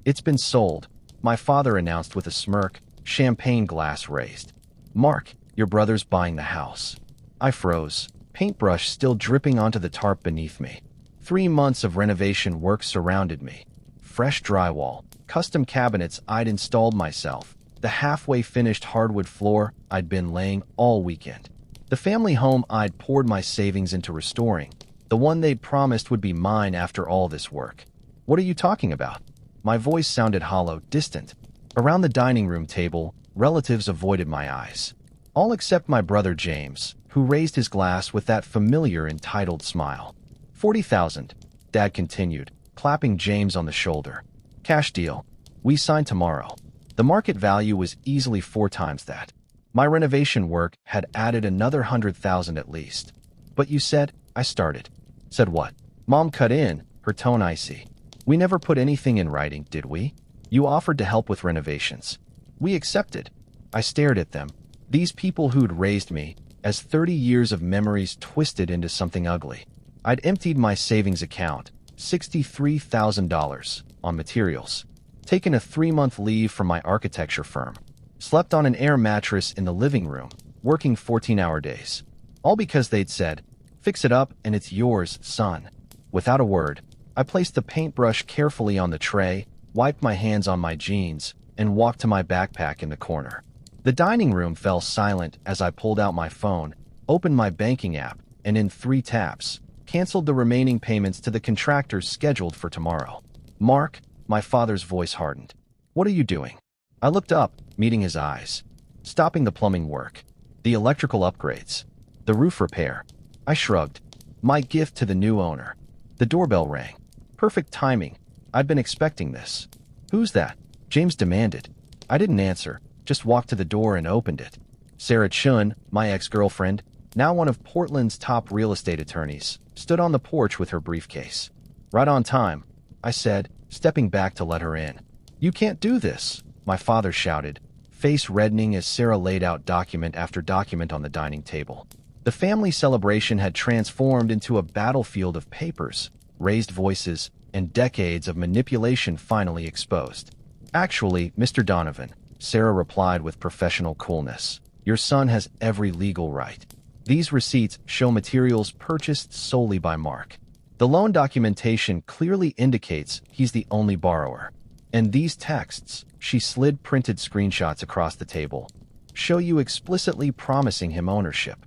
"It's been sold," my father announced with a smirk, champagne glass raised. "Mark, your brother's buying the house." I froze, paintbrush still dripping onto the tarp beneath me. 3 months of renovation work surrounded me. Fresh drywall, custom cabinets I'd installed myself, the halfway finished hardwood floor I'd been laying all weekend. The family home I'd poured my savings into restoring, the one they'd promised would be mine after all this work. "What are you talking about?" My voice sounded hollow, distant. Around the dining room table, relatives avoided my eyes. All except my brother James, who raised his glass with that familiar entitled smile. 40,000, Dad continued, clapping James on the shoulder. "Cash deal. We sign tomorrow." The market value was easily 4 times that. My renovation work had added another 100,000 at least. "But you said," I started. "Said what?" Mom cut in, her tone icy. "We never put anything in writing, did we? You offered to help with renovations. We accepted." I stared at them, these people who'd raised me, as 30 years of memories twisted into something ugly. I'd emptied my savings account, $63,000, on materials. Taken a 3-month leave from my architecture firm. Slept on an air mattress in the living room, working 14-hour days. All because they'd said, "Fix it up and it's yours, son." Without a word, I placed the paintbrush carefully on the tray, wiped my hands on my jeans, and walked to my backpack in the corner. The dining room fell silent as I pulled out my phone, opened my banking app, and in 3 taps, canceled the remaining payments to the contractors scheduled for tomorrow. "Mark," my father's voice hardened. "What are you doing?" I looked up, meeting his eyes. "Stopping the plumbing work. The electrical upgrades. The roof repair." I shrugged. "My gift to the new owner." The doorbell rang. Perfect timing. I'd been expecting this. "Who's that?" James demanded. I didn't answer, just walked to the door and opened it. Sarah Chun, my ex-girlfriend, now one of Portland's top real estate attorneys, stood on the porch with her briefcase. "Right on time," I said, stepping back to let her in. "You can't do this," my father shouted, face reddening as Sarah laid out document after document on the dining table. The family celebration had transformed into a battlefield of papers, raised voices, and decades of manipulation finally exposed. "Actually, Mr. Donovan," Sarah replied with professional coolness, "your son has every legal right. These receipts show materials purchased solely by Mark. The loan documentation clearly indicates he's the only borrower. And these texts," she slid printed screenshots across the table, "show you explicitly promising him ownership."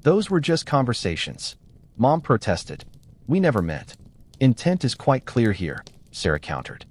"Those were just conversations," Mom protested. "We never met." "Intent is quite clear here," Sarah countered.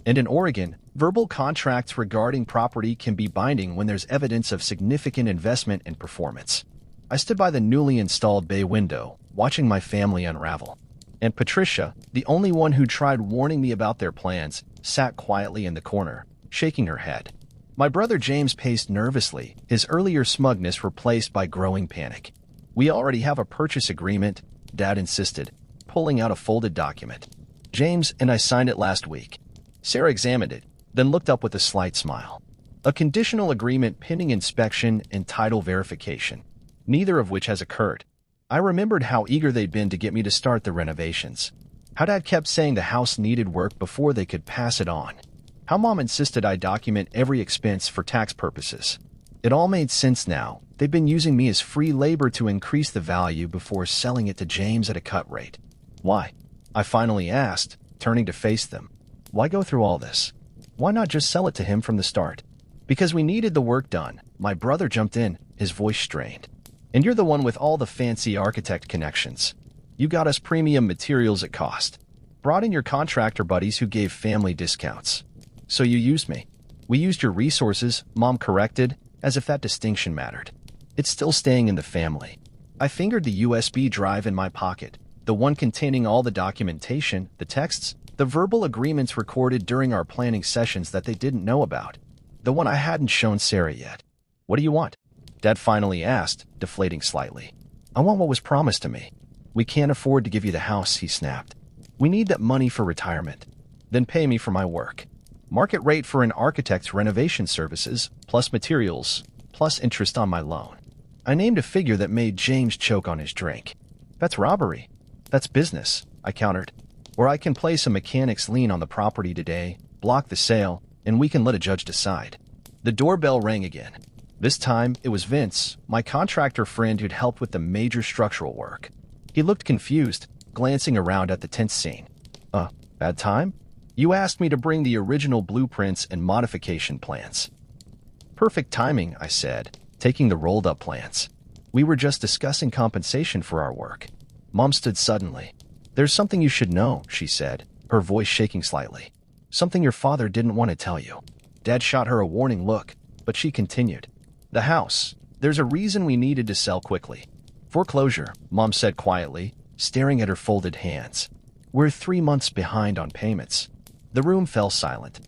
"And in Oregon, verbal contracts regarding property can be binding when there's evidence of significant investment and performance." I stood by the newly installed bay window, watching my family unravel. And Patricia, the only one who tried warning me about their plans, sat quietly in the corner, shaking her head. My brother James paced nervously, his earlier smugness replaced by growing panic. "We already have a purchase agreement," Dad insisted, pulling out a folded document. "James and I signed it last week." Sarah examined it, then looked up with a slight smile. "A conditional agreement pending inspection and title verification, neither of which has occurred." I remembered how eager they'd been to get me to start the renovations. How Dad kept saying the house needed work before they could pass it on. How Mom insisted I document every expense for tax purposes. It all made sense now. They'd been using me as free labor to increase the value before selling it to James at a cut rate. "Why?" I finally asked, turning to face them. "Why go through all this? Why not just sell it to him from the start?" "Because we needed the work done," my brother jumped in, his voice strained. "And you're the one with all the fancy architect connections. You got us premium materials at cost. Brought in your contractor buddies who gave family discounts. So you used me." "We used your resources," Mom corrected, as if that distinction mattered. "It's still staying in the family." I fingered the USB drive in my pocket, the one containing all the documentation, the texts, the verbal agreements recorded during our planning sessions that they didn't know about. The one I hadn't shown Sarah yet. "What do you want?" Dad finally asked, deflating slightly. "I want what was promised to me." "We can't afford to give you the house," he snapped. "We need that money for retirement. Then pay me for my work. Market rate for an architect's renovation services, plus materials, plus interest on my loan." I named a figure that made James choke on his drink. "That's robbery. That's business," I countered. "Or I can place a mechanic's lien on the property today, block the sale, and we can let a judge decide. The doorbell rang again. This time, it was Vince, my contractor friend who'd helped with the major structural work. He looked confused, glancing around at the tense scene. Bad time? You asked me to bring the original blueprints and modification plans. Perfect timing, I said, taking the rolled-up plans. We were just discussing compensation for our work. Mom stood suddenly. There's something you should know, she said, her voice shaking slightly. Something your father didn't want to tell you. Dad shot her a warning look, but she continued. The house. There's a reason we needed to sell quickly. Foreclosure, Mom said quietly, staring at her folded hands. We're 3 months behind on payments. The room fell silent.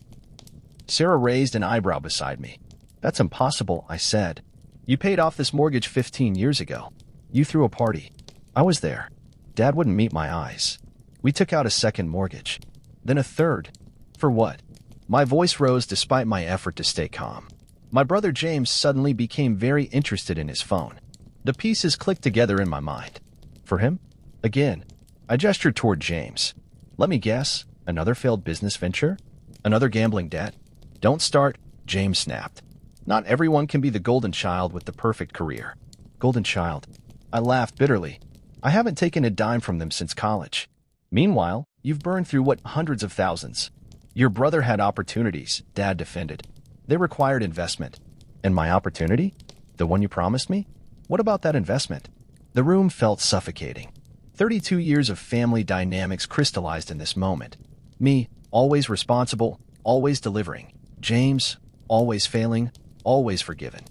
Sarah raised an eyebrow beside me. That's impossible, I said. You paid off this mortgage 15 years ago. You threw a party. I was there. Dad wouldn't meet my eyes. We took out a second mortgage. Then a third. For what? My voice rose despite my effort to stay calm. My brother James suddenly became very interested in his phone. The pieces clicked together in my mind. For him? Again. I gestured toward James. Let me guess. Another failed business venture? Another gambling debt? Don't start, James snapped. Not everyone can be the golden child with the perfect career. Golden child. I laughed bitterly. I haven't taken a dime from them since college. Meanwhile, you've burned through hundreds of thousands. Your brother had opportunities, Dad defended. They required investment. And my opportunity? The one you promised me? What about that investment? The room felt suffocating. 32 years of family dynamics crystallized in this moment. Me, always responsible, always delivering. James, always failing, always forgiven.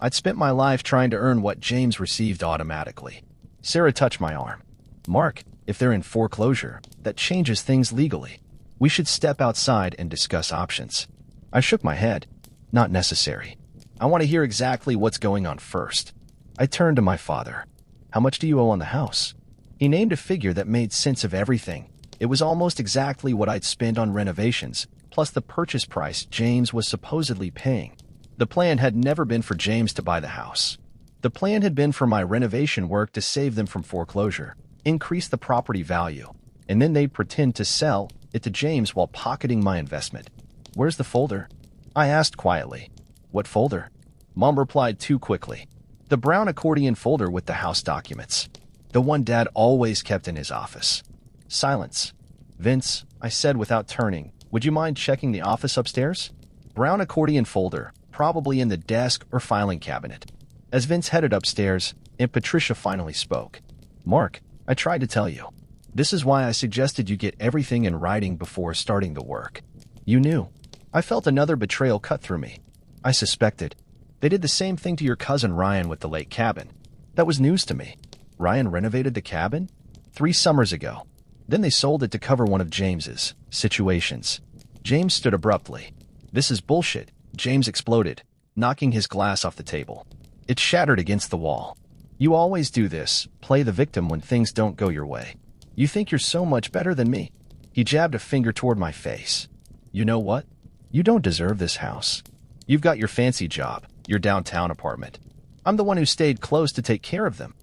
I'd spent my life trying to earn what James received automatically. Sarah touched my arm. Mark, if they're in foreclosure, that changes things legally. We should step outside and discuss options. I shook my head. Not necessary. I want to hear exactly what's going on first. I turned to my father. How much do you owe on the house? He named a figure that made sense of everything. It was almost exactly what I'd spent on renovations, plus the purchase price James was supposedly paying. The plan had never been for James to buy the house. The plan had been for my renovation work to save them from foreclosure, increase the property value, and then they'd pretend to sell it to James while pocketing my investment. Where's the folder? I asked quietly. What folder? Mom replied too quickly. The brown accordion folder with the house documents. The one Dad always kept in his office. Silence. Vince, I said without turning, would you mind checking the office upstairs? Brown accordion folder, probably in the desk or filing cabinet. As Vince headed upstairs, Aunt Patricia finally spoke. Mark, I tried to tell you. This is why I suggested you get everything in writing before starting the work. You knew. I felt another betrayal cut through me. I suspected. They did the same thing to your cousin Ryan with the lake cabin. That was news to me. Ryan renovated the cabin? 3 summers ago. Then they sold it to cover one of James's situations. James stood abruptly. This is bullshit, James exploded, knocking his glass off the table. It shattered against the wall. You always do this, play the victim when things don't go your way. You think you're so much better than me. He jabbed a finger toward my face. You know what? You don't deserve this house. You've got your fancy job, your downtown apartment. I'm the one who stayed close to take care of them.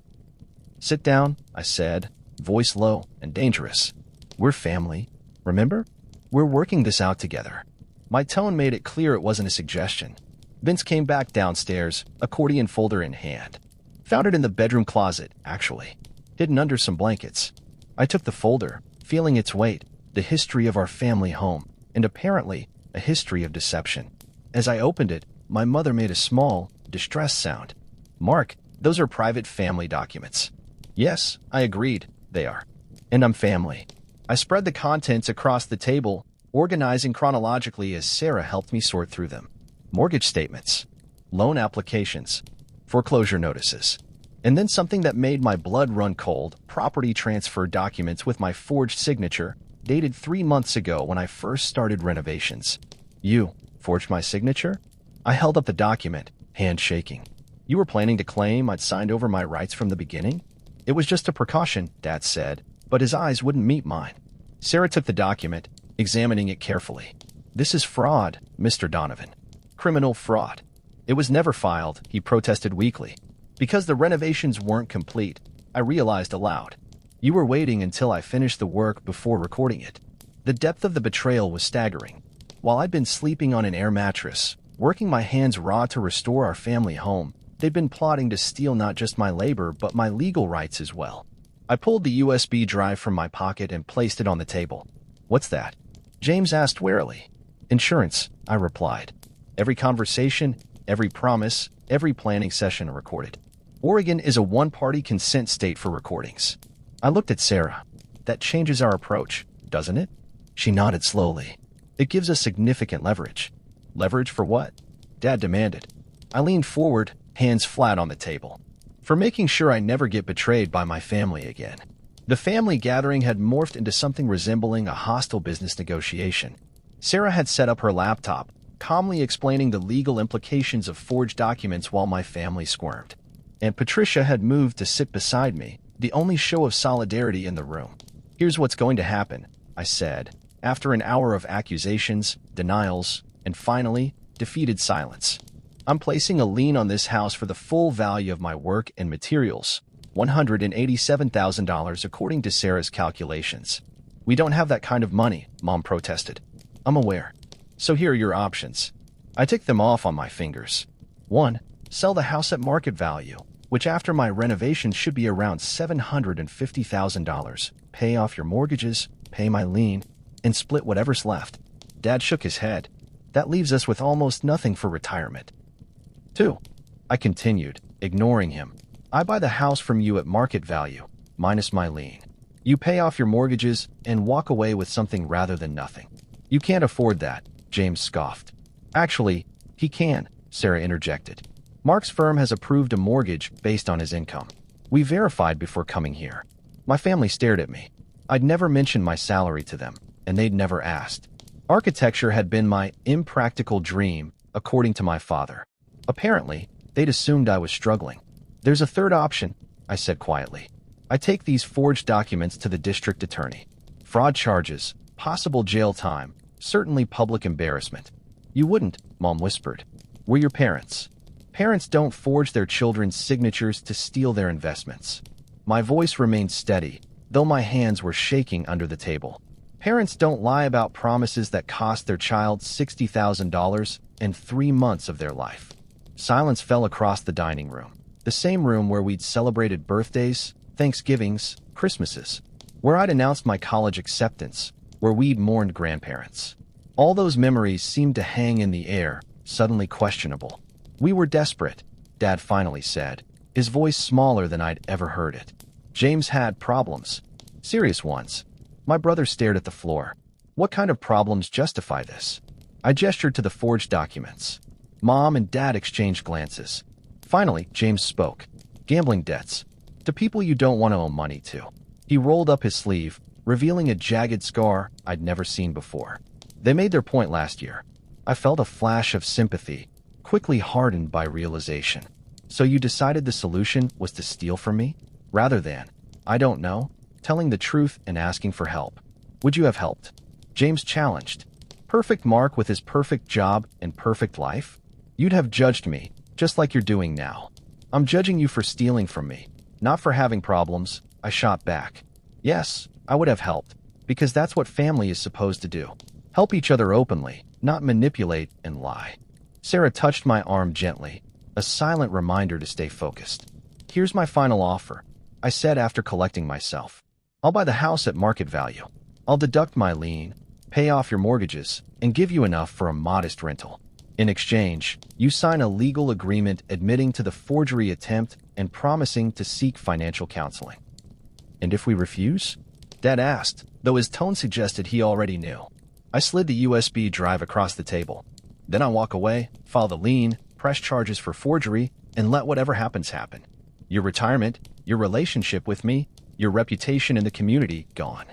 Sit down, I said, voice low and dangerous. We're family, remember? We're working this out together. My tone made it clear it wasn't a suggestion. Vince came back downstairs, accordion folder in hand. Found it in the bedroom closet, actually, hidden under some blankets. I took the folder, feeling its weight, the history of our family home, and apparently a history of deception. As I opened it, my mother made a small, distressed sound. Mark, those are private family documents. Yes, I agreed, they are. And I'm family. I spread the contents across the table, organizing chronologically as Sarah helped me sort through them. Mortgage statements, loan applications, foreclosure notices, and then something that made my blood run cold, property transfer documents with my forged signature, dated 3 months ago when I first started renovations. You forged my signature? I held up the document, hand shaking. You were planning to claim I'd signed over my rights from the beginning? It was just a precaution, Dad said, but his eyes wouldn't meet mine. Sarah took the document, examining it carefully. This is fraud, Mr. Donovan. Criminal fraud. It was never filed, he protested weakly. Because the renovations weren't complete, I realized aloud. You were waiting until I finished the work before recording it. The depth of the betrayal was staggering. While I'd been sleeping on an air mattress, working my hands raw to restore our family home, they'd been plotting to steal not just my labor but my legal rights as well. I pulled the USB drive from my pocket and placed it on the table. "What's that?" James asked warily. "Insurance," I replied. "Every conversation, every promise, every planning session are recorded. Oregon is a one-party consent state for recordings." I looked at Sarah. "That changes our approach, doesn't it?" She nodded slowly. "It gives us significant leverage." "Leverage for what?" Dad demanded. I leaned forward, hands flat on the table. "For making sure I never get betrayed by my family again." The family gathering had morphed into something resembling a hostile business negotiation. Sarah had set up her laptop, calmly explaining the legal implications of forged documents while my family squirmed. And Patricia had moved to sit beside me, the only show of solidarity in the room. "Here's what's going to happen," I said, after an hour of accusations, denials, and finally, defeated silence. "I'm placing a lien on this house for the full value of my work and materials, $187,000 according to Sarah's calculations." "We don't have that kind of money," Mom protested. "I'm aware. So here are your options." I ticked them off on my fingers. 1. Sell the house at market value, which after my renovations should be around $750,000. Pay off your mortgages, pay my lien, and split whatever's left. Dad shook his head. "That leaves us with almost nothing for retirement." 2. I continued, ignoring him. "I buy the house from you at market value, minus my lien. You pay off your mortgages and walk away with something rather than nothing." "You can't afford that," James scoffed. "Actually, he can," Sarah interjected. "Mark's firm has approved a mortgage based on his income. We verified before coming here." My family stared at me. I'd never mentioned my salary to them, and they'd never asked. Architecture had been my impractical dream, according to my father. Apparently, they'd assumed I was struggling. "There's a third option," I said quietly. "I take these forged documents to the district attorney. Fraud charges, possible jail time, certainly public embarrassment." "You wouldn't," Mom whispered. "We're your parents." "Parents don't forge their children's signatures to steal their investments." My voice remained steady, though my hands were shaking under the table. "Parents don't lie about promises that cost their child $60,000 and 3 months of their life." Silence fell across the dining room, the same room where we'd celebrated birthdays, Thanksgivings, Christmases, where I'd announced my college acceptance, where we'd mourned grandparents. All those memories seemed to hang in the air, suddenly questionable. "We were desperate," Dad finally said, his voice smaller than I'd ever heard it. "James had problems. Serious ones." My brother stared at the floor. "What kind of problems justify this?" I gestured to the forged documents. Mom and Dad exchanged glances. Finally, James spoke. "Gambling debts. To people you don't want to owe money to." He rolled up his sleeve, revealing a jagged scar I'd never seen before. "They made their point last year." I felt a flash of sympathy, quickly hardened by realization. "So you decided the solution was to steal from me? Rather than, I don't know, telling the truth and asking for help. Would you have helped?" James challenged. "Perfect Mark with his perfect job and perfect life? You'd have judged me, just like you're doing now." "I'm judging you for stealing from me, not for having problems," I shot back. "Yes, I would have helped, because that's what family is supposed to do. Help each other openly, not manipulate and lie." Sarah touched my arm gently, a silent reminder to stay focused. "Here's my final offer," I said after collecting myself. "I'll buy the house at market value. I'll deduct my lien, pay off your mortgages, and give you enough for a modest rental. In exchange, you sign a legal agreement admitting to the forgery attempt and promising to seek financial counseling." "And if we refuse?" Dad asked, though his tone suggested he already knew. I slid the USB drive across the table. "Then I walk away, file the lien, press charges for forgery, and let whatever happens happen. Your retirement, your relationship with me, your reputation in the community, gone."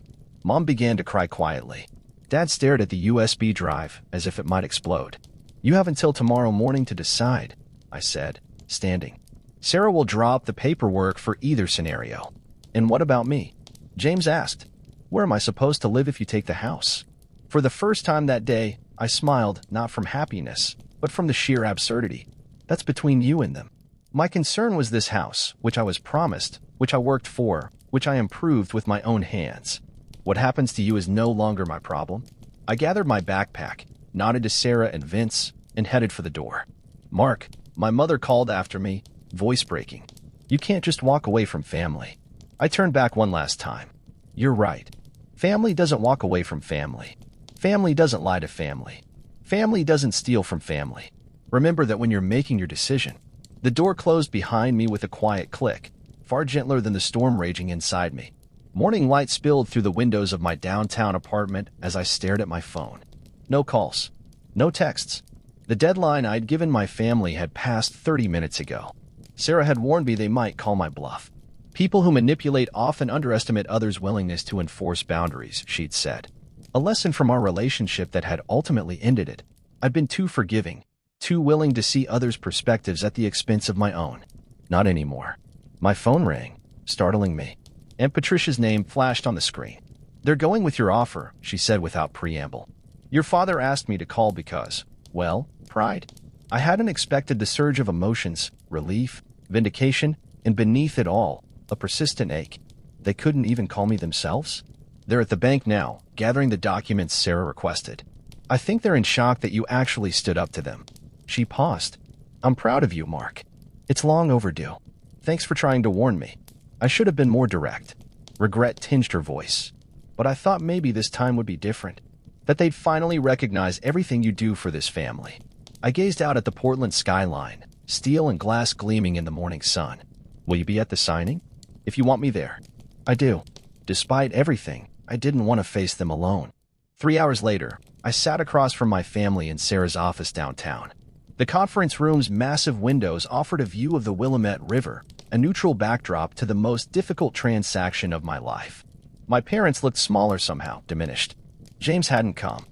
Mom began to cry quietly. Dad stared at the USB drive as if it might explode. "You have until tomorrow morning to decide," I said, standing. "Sarah will draw up the paperwork for either scenario." "And what about me?" James asked. "Where am I supposed to live if you take the house?" For the first time that day, I smiled, not from happiness, but from the sheer absurdity. "That's between you and them." My concern was this house, which I was promised, which I worked for, which I improved with my own hands. What happens to you is no longer my problem. I gathered my backpack, nodded to Sarah and Vince, and headed for the door. "Mark," my mother called after me, voice breaking. "You can't just walk away from family." I turned back one last time. "You're right. Family doesn't walk away from family. Family doesn't lie to family. Family doesn't steal from family. Remember that when you're making your decision." The door closed behind me with a quiet click, far gentler than the storm raging inside me. Morning light spilled through the windows of my downtown apartment as I stared at my phone. No calls. No texts. The deadline I'd given my family had passed 30 minutes ago. Sarah had warned me they might call my bluff. People who manipulate often underestimate others' willingness to enforce boundaries, she'd said. A lesson from our relationship that had ultimately ended it. I'd been too forgiving, too willing to see others' perspectives at the expense of my own. Not anymore. My phone rang, startling me, and Patricia's name flashed on the screen. "They're going with your offer," she said without preamble. "Your father asked me to call because, well, pride." I hadn't expected the surge of emotions, relief, vindication, and beneath it all, a persistent ache. They couldn't even call me themselves? "They're at the bank now, gathering the documents Sarah requested. I think they're in shock that you actually stood up to them." She paused. "I'm proud of you, Mark. It's long overdue. Thanks for trying to warn me. I should have been more direct." Regret tinged her voice. "But I thought maybe this time would be different. That they'd finally recognize everything you do for this family." I gazed out at the Portland skyline, steel and glass gleaming in the morning sun. "Will you be at the signing?" "If you want me there." "I do." Despite everything, I didn't want to face them alone. 3 hours later, I sat across from my family in Sarah's office downtown. The conference room's massive windows offered a view of the Willamette River, a neutral backdrop to the most difficult transaction of my life. My parents looked smaller somehow, diminished. James hadn't come.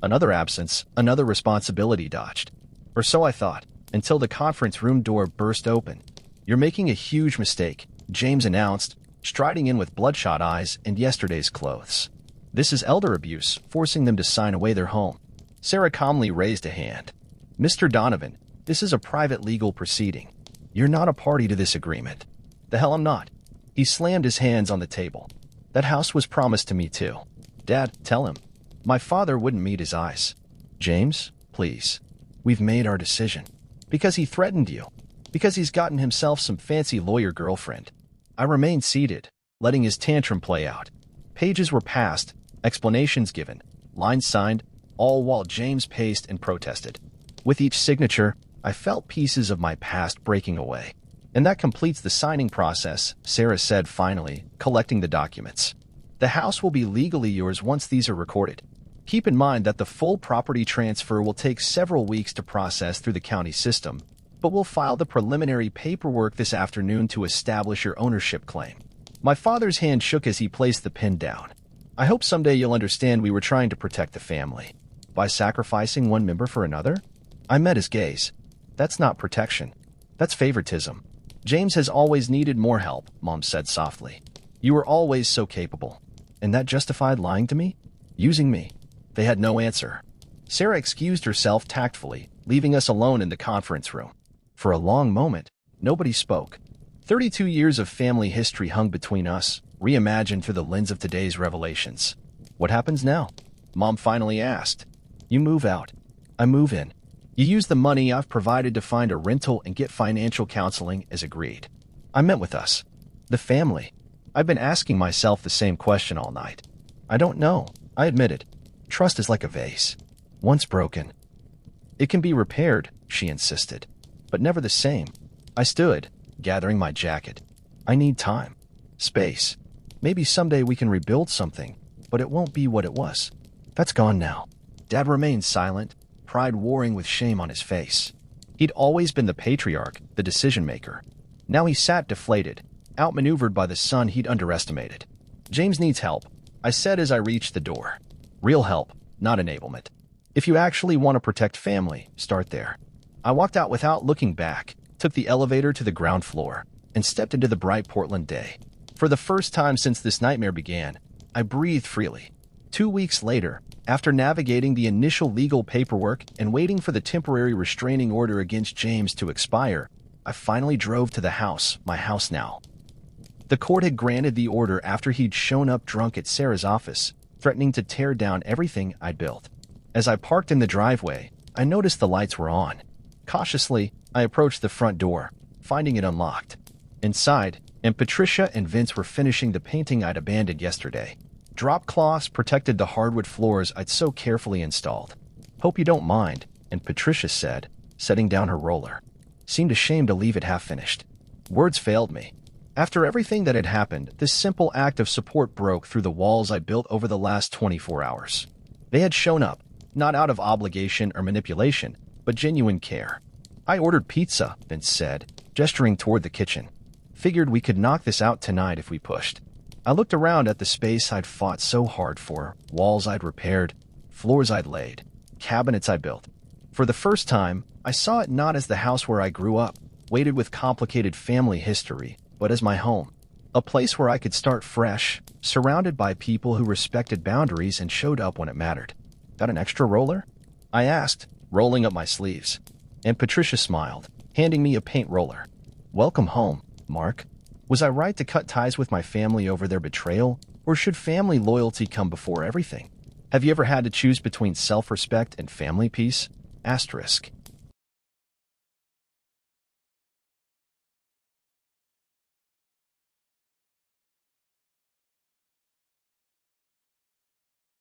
Another absence, another responsibility dodged. Or so I thought, until the conference room door burst open. "You're making a huge mistake," James announced, striding in with bloodshot eyes and yesterday's clothes. "This is elder abuse, forcing them to sign away their home." Sarah calmly raised a hand. "Mr. Donovan, this is a private legal proceeding. You're not a party to this agreement." "The hell I'm not." He slammed his hands on the table. "That house was promised to me too." "Dad, tell him." My father wouldn't meet his eyes. "James, please. We've made our decision." "Because he threatened you. Because he's gotten himself some fancy lawyer girlfriend." I remained seated, letting his tantrum play out. Pages were passed, explanations given, lines signed, all while James paced and protested. With each signature, I felt pieces of my past breaking away. "And that completes the signing process," Sarah said finally, collecting the documents. "The house will be legally yours once these are recorded. Keep in mind that the full property transfer will take several weeks to process through the county system, but we'll file the preliminary paperwork this afternoon to establish your ownership claim." My father's hand shook as he placed the pen down. "I hope someday you'll understand we were trying to protect the family. By sacrificing one member for another?" I met his gaze. "That's not protection. That's favoritism. James has always needed more help," Mom said softly. "You were always so capable. And that justified lying to me? Using me?" They had no answer. Sarah excused herself tactfully, leaving us alone in the conference room. For a long moment, nobody spoke. 32 years of family history hung between us, reimagined through the lens of today's revelations. "What happens now?" Mom finally asked. "You move out. I move in. You use the money I've provided to find a rental and get financial counseling as agreed." I met with us. The family. I've been asking myself the same question all night. "I don't know," I admitted. "Trust is like a vase. Once broken, it can be repaired," she insisted. "But never the same." I stood, gathering my jacket. "I need time. Space. Maybe someday we can rebuild something, but it won't be what it was. That's gone now." Dad remained silent, pride warring with shame on his face. He'd always been the patriarch, the decision-maker. Now he sat deflated, outmaneuvered by the son he'd underestimated. "James needs help," I said as I reached the door. "Real help, not enablement. If you actually want to protect family, start there." I walked out without looking back, took the elevator to the ground floor, and stepped into the bright Portland day. For the first time since this nightmare began, I breathed freely. 2 weeks later, after navigating the initial legal paperwork and waiting for the temporary restraining order against James to expire, I finally drove to the house, my house now. The court had granted the order after he'd shown up drunk at Sarah's office, threatening to tear down everything I'd built. As I parked in the driveway, I noticed the lights were on. Cautiously, I approached the front door, finding it unlocked. Inside, Patricia and Vince were finishing the painting I'd abandoned yesterday. Drop cloths protected the hardwood floors I'd so carefully installed. "Hope you don't mind," and Patricia said, setting down her roller. Seemed ashamed to leave it half-finished. Words failed me. After everything that had happened, this simple act of support broke through the walls I built over the last 24 hours. They had shown up, not out of obligation or manipulation, but genuine care. "I ordered pizza," Vince said, gesturing toward the kitchen. "Figured we could knock this out tonight if we pushed." I looked around at the space I'd fought so hard for, walls I'd repaired, floors I'd laid, cabinets I built. For the first time, I saw it not as the house where I grew up, weighted with complicated family history, but as my home. A place where I could start fresh, surrounded by people who respected boundaries and showed up when it mattered. "Got an extra roller?" I asked, rolling up my sleeves. And Patricia smiled, handing me a paint roller. "Welcome home, Mark. Was I right to cut ties with my family over their betrayal, or should family loyalty come before everything? Have you ever had to choose between self-respect and family peace? Asterisk.